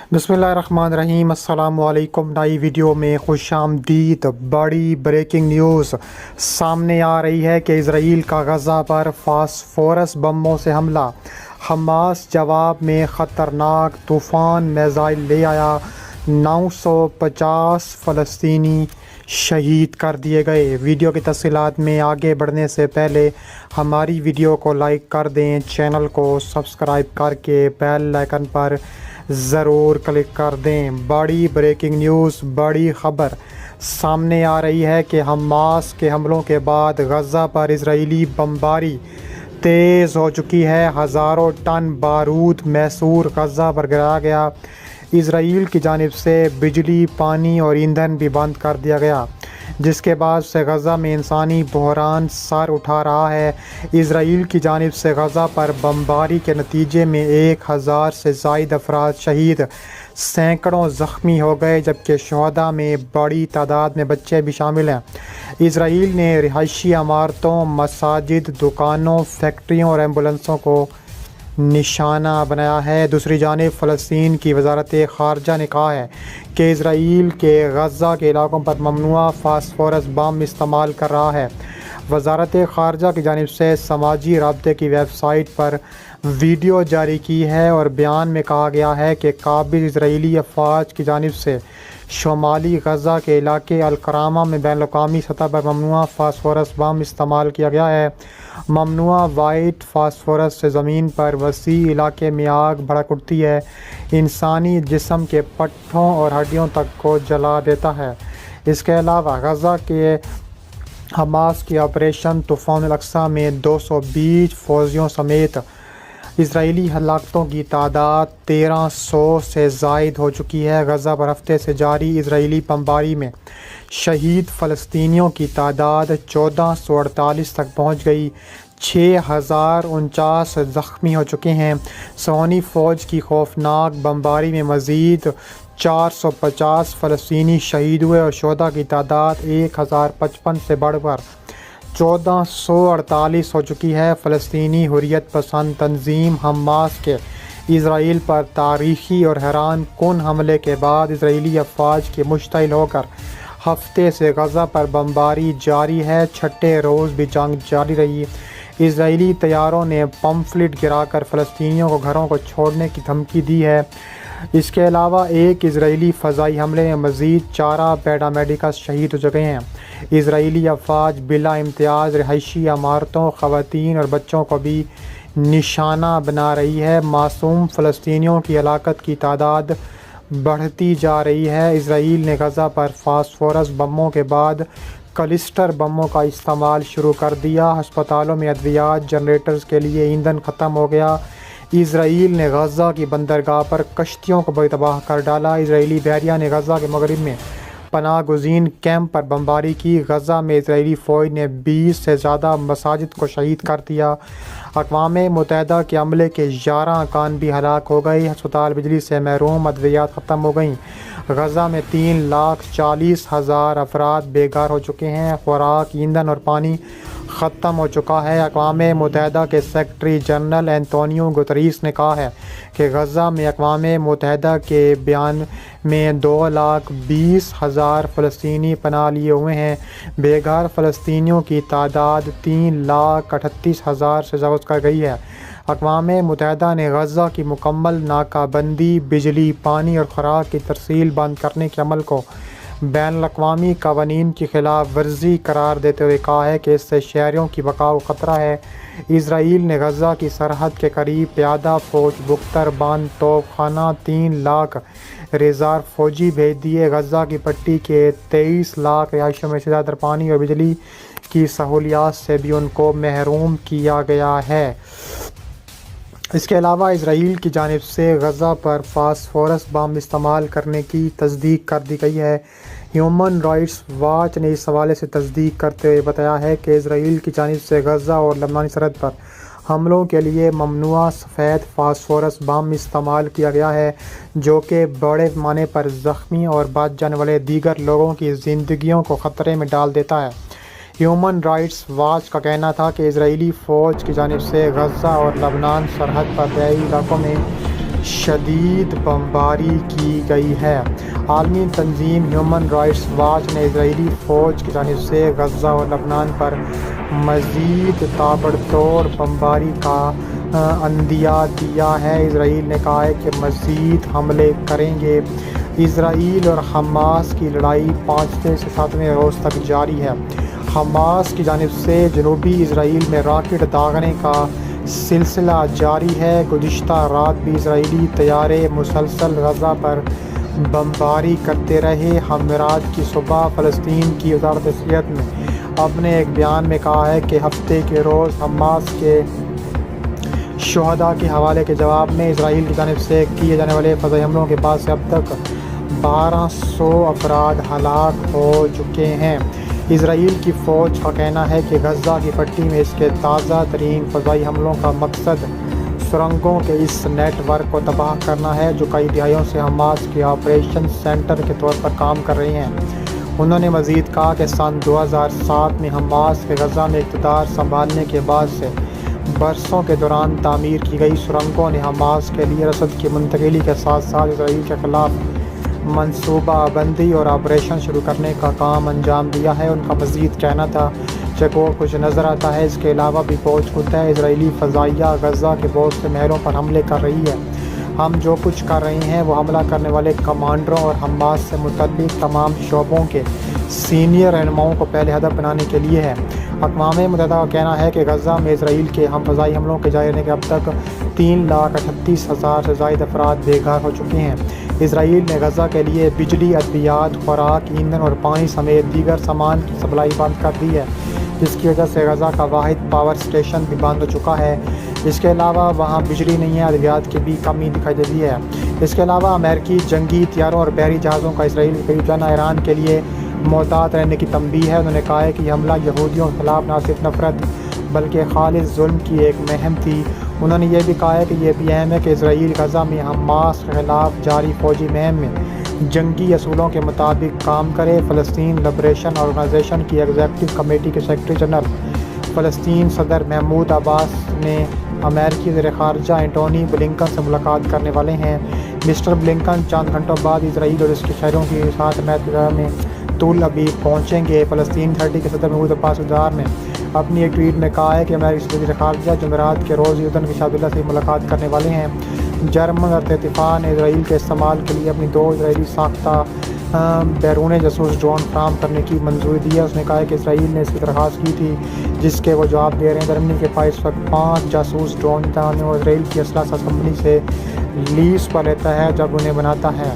बिस्मिल्लाहिर्रहमानिर्रहीम। अस्सलाम वालेकुम। नई वीडियो में खुश आमदीद। बड़ी ब्रेकिंग न्यूज़ सामने आ रही है कि इजराइल का गज़ा पर फास्फोरस बमों से हमला। हमास जवाब में ख़तरनाक तूफ़ान मिसाइल ले आया। 950 फ़लस्तीनी शहीद कर दिए गए। वीडियो की तफसीलात में आगे बढ़ने से पहले हमारी वीडियो को लाइक कर दें, चैनल को सब्सक्राइब करके बेल आइकन पर ज़रूर क्लिक कर दें। बड़ी ब्रेकिंग न्यूज़, बड़ी ख़बर सामने आ रही है कि हमास के हमलों के बाद गज़ा पर इजरायली बमबारी तेज़ हो चुकी है। हज़ारों टन बारूद मैसूर गज़ा पर गिराया गया। इजराइल की जानिब से बिजली, पानी और ईंधन भी बंद कर दिया गया, जिसके बाद से गज़ा में इंसानी बहरान सर उठा रहा है। इजराइल की जानिब से गज़ा पर बमबारी के नतीजे में 1000 से ज़ायद अफराद शहीद, सैकड़ों ज़ख्मी हो गए, जबकि शुहदा में बड़ी तादाद में बच्चे भी शामिल हैं। इजराइल ने रिहायशी इमारतों, मसाजिद, दुकानों, फैक्ट्रियों और एम्बुलेंसों को निशाना बनाया है। दूसरी जानिब फ़लस्तीन की वजारत ख़ारजा ने कहा है कि इजराइल के गज़ा के इलाकों पर ममनुआ फास्फोरस बम इस्तेमाल कर रहा है। वजारत ख़ारजा की जानिब से समाजी राब्ते की वेबसाइट पर वीडियो जारी की है और बयान में कहा गया है कि काबिल इजराइली अफवाज की जानिब से शुमाली गज़ा के इलाके अल-करामा में बैनुल-अक़वामी सतह पर ममनुआ फास्फोरस बम इस्तेमाल किया गया है। ममनुआ वाइट फास्फोरस से ज़मीन पर वसी इलाके में आग भड़क उठती है, इंसानी जिस्म के पट्टों और हड्डियों तक को जला देता है। इसके अलावा गज़ा के हमास के ऑपरेशन तूफ़ान अल-अक्सा में 220 फ़ौजियों समेत इजरायली हलाकतों की तादाद 1300 से ज़ायद हो चुकी है। गज़ा पर हफ्ते से जारी इजरायली बमबारी में शहीद फ़लस्तीनियों की तादाद 1448 तक पहुँच गई। 6049 ज़ख्मी हो चुके हैं। सोनी फ़ौज की खौफनाक बमबारी में मज़ीद 450 फ़लस्तीनी शहीद हुए और शुहदा की तादाद 1055 से बढ़कर 1448 हो चुकी है। फ़लस्तीनी हुर्रियत पसंद तंजीम हमास के इजराइल पर तारीख़ी और हैरान कुन हमले के बाद इजरायली अफवाज के मुश्तइल होकर हफ्ते से गज़ा पर बमबारी जारी है। छठे रोज़ भी जंग जारी रही। इजरायली तैयारों ने पम्फलेट गिराकर फ़लस्तीनियों को घरों को छोड़ने की धमकी दी है। इसके अलावा एक इजरायली फ़ज़ाई हमले में मज़ीद 4 पैरामेडिकस शहीद हो चुके हैं। इजरायली अफवाज बिला इम्तियाज़ रिहायशी इमारतों, ख़वातीन और बच्चों को भी निशाना बना रही है। मासूम फ़लस्तीनियों की हलाकत की तादाद बढ़ती जा रही है। इजराइल ने गज़ा पर फास्फोरस बमों के बाद क्लस्टर बमों का इस्तेमाल शुरू कर दिया। अस्पतालों में अद्वियात, जनरेटर्स के लिए ईंधन ख़त्म हो गया। इजराइल ने गज़ा की बंदरगाह पर कश्तियों को भी तबाह कर डाला। इजरायली बहरिया ने गज़ा के मगरिब में पनाह गुज़ीन कैंप पर बमबारी की। गज़ा में इजरायली फ़ौज ने 20 से ज़्यादा मसाजिद को शहीद कर दिया। अक़वाम मुत्तहिदा के अमले के 11 अरकान भी हलाक हो गए। अस्पताल बिजली से महरूम, अद्वियात ख़त्म हो गई। गज़ा में 3,40,000 अफराद बेघर हो चुके हैं। खुराक, ईंधन और पानी ख़त्म हो चुका है। अक़वाम मुत्तहिदा के सेक्रेटरी जनरल एंटोनियो गुतरीस ने कहा है कि गज़ा में अक़वाम मुत्तहिदा के बयान में 2,20,000 फ़लस्तीनी पनाह लिए हुए हैं। बेघर फ़लस्तीनियों की तादाद 3,38,000 से ज़ायद कर गई है। अक़वाम मुत्तहिदा ने गज़ा की मुकम्मल नाकाबंदी, बिजली, पानी और खुराक की तरसील बंद करने के अमल को बैनुल-अक़वामी क़वानीन की खिलाफ वर्जी करार देते हुए कहा है कि इससे शहरियों की बका को ख़तरा है। इजराइल ने गज़ा की सरहद के करीब प्यादा फ़ौज, बुख्तर बंद, तोपखाना, 3 लाख रिज़र्व फ़ौजी भेज दिए। गज़ा की पट्टी के 23 लाख रिहायशियों में से ज़्यादातर पानी और बिजली की सहूलियात से भी उनको महरूम किया गया है। इसके अलावा इजराइल की जानिब से गज़ा पर फास्फोरस बम इस्तेमाल करने की तस्दीक कर दी गई है। ह्यूमन राइट्स वॉच ने इस हवाले से तस्दीक करते हुए बताया है कि इजराइल की जानिब से गज़ा और लबनानी सरहद पर हमलों के लिए ममनुआ सफ़ेद फास्फोरस बम इस्तेमाल किया गया है, जो कि बड़े पैमाने पर ज़ख्मी और बच जाने वाले दीगर लोगों की ज़िंदगियों को ख़तरे में डाल देता है। ह्यूमन राइट्स वॉच का कहना था कि इजरायली फ़ौज की जानिब से गज़ा और लबनान सरहद पर दरियाई इलाकों में شدید بمباری کی گئی ہے۔ عالمی تنظیم ہیومن رائٹس واچ نے اسرائیلی فوج کی جانب سے غزہ اور لبنان پر مزید تابڑتوڑ بمباری کا عندیہ دیا ہے۔ اسرائیل نے کہا ہے کہ مزید حملے کریں گے۔ اسرائیل اور حماس کی لڑائی 5 سے 7ویں روز تک جاری ہے۔ حماس کی جانب سے جنوبی اسرائیل میں راکٹ داغنے کا سلسلہ جاری ہے۔ گزشتہ رات بھی اسرائیلی طیارے مسلسل غزہ پر بمباری کرتے رہے۔ جمعرات کی صبح فلسطین کی وزارت صحت نے اپنے ایک بیان میں کہا ہے کہ ہفتے کے روز حماس کے شہداء کے حوالے کے جواب میں اسرائیل کی جانب سے کیے جانے والے فضائی حملوں کے بعد سے اب تک 1200 افراد ہلاک ہو چکے ہیں۔ اسرائیل کی فوج کا کہنا ہے کہ غزہ کی پٹی میں اس کے تازہ ترین فضائی حملوں کا مقصد سرنگوں کے اس نیٹ ورک کو تباہ کرنا ہے جو کئی دہائیوں سے حماس کے آپریشن سینٹر کے طور پر کام کر رہی ہیں۔ انہوں نے مزید کہا کہ سن 2007 میں حماس کے غزہ میں اقتدار سنبھالنے کے بعد سے برسوں کے دوران تعمیر کی گئی سرنگوں نے حماس کے لیے رسد کی منتقلی کے ساتھ ساتھ اسرائیل کے خلاف منصوبہ بندی اور آپریشن شروع کرنے کا کام انجام دیا ہے۔ ان کا مزید کہنا تھا کہ وہ کچھ نظر آتا ہے، اس کے علاوہ بھی بہت کچھ ہے۔ اسرائیلی فضائیہ غزہ کے بہت سے محلوں پر حملے کر رہی ہے۔ ہم جو کچھ کر رہے ہیں وہ حملہ کرنے والے کمانڈروں اور حماس سے متعلق تمام شعبوں کے سینئر رہنماؤں کو پہلے ہدف بنانے کے لیے ہے۔ اقوام متحدہ کا کہنا ہے کہ غزہ میں اسرائیل کے فضائی حملوں کے جاری رہنے کے اب تک 3,38,000 سے زائد افراد بے گھر ہو چکے ہیں۔ اسرائیل نے غزہ کے لیے بجلی، ادویات، خوراک، ایندھن اور پانی سمیت دیگر سامان کی سپلائی بند کر دی ہے، جس کی وجہ سے غزہ کا واحد پاور اسٹیشن بھی بند ہو چکا ہے۔ اس کے علاوہ وہاں بجلی نہیں ہے، ادویات کی بھی کمی دکھائی دیتی ہے۔ اس کے علاوہ امریکی جنگی طیاروں اور بحری جہازوں کا اسرائیل کے قریب جانا ایران کے لیے محتاط رہنے کی تنبیہ ہے۔ انہوں نے کہا ہے کہ یہ حملہ یہودیوں کے خلاف نہ صرف نفرت بلکہ خالص ظلم کی ایک مہم تھی۔ انہوں نے یہ بھی کہا ہے کہ یہ بھی اہم ہے کہ اسرائیل غزہ میں حماس کے خلاف جاری فوجی مہم میں جنگی اصولوں کے مطابق کام کرے۔ فلسطین لبریشن آرگنائزیشن کی ایگزیکٹو کمیٹی کے سیکرٹری جنرل فلسطین صدر محمود عباس نے امریکی وزیر خارجہ اینٹونی بلنکن سے ملاقات کرنے والے ہیں۔ مسٹر بلنکن چند گھنٹوں بعد اسرائیل اور اس کے شہریوں کے ساتھ امریکہ میں تل ابیب پہنچیں گے۔ فلسطین اتھارٹی کے صدر محمود عباس وزار نے اپنی ایک ٹویٹ میں کہا ہے کہ امریکی وزیر خارجہ جمعرات کے روز یوردن کے شاہ عبداللہ سے ملاقات کرنے والے ہیں۔ جرمن ارتفاع نے اسرائیل کے استعمال کے لیے اپنی 2 اسرائیلی ساختہ بیرون جاسوس ڈرون فراہم کرنے کی منظوری دی ہے۔ اس نے کہا ہے کہ اسرائیل نے اس کی درخواست کی تھی جس کے وہ جواب دے رہے ہیں۔ جرمنی کے پاس اس وقت 5 جاسوس ڈرون ہیں اور اسرائیل کی اسلحہ کمپنی سے لیز پر لیتا ہے جب انہیں بناتا ہے۔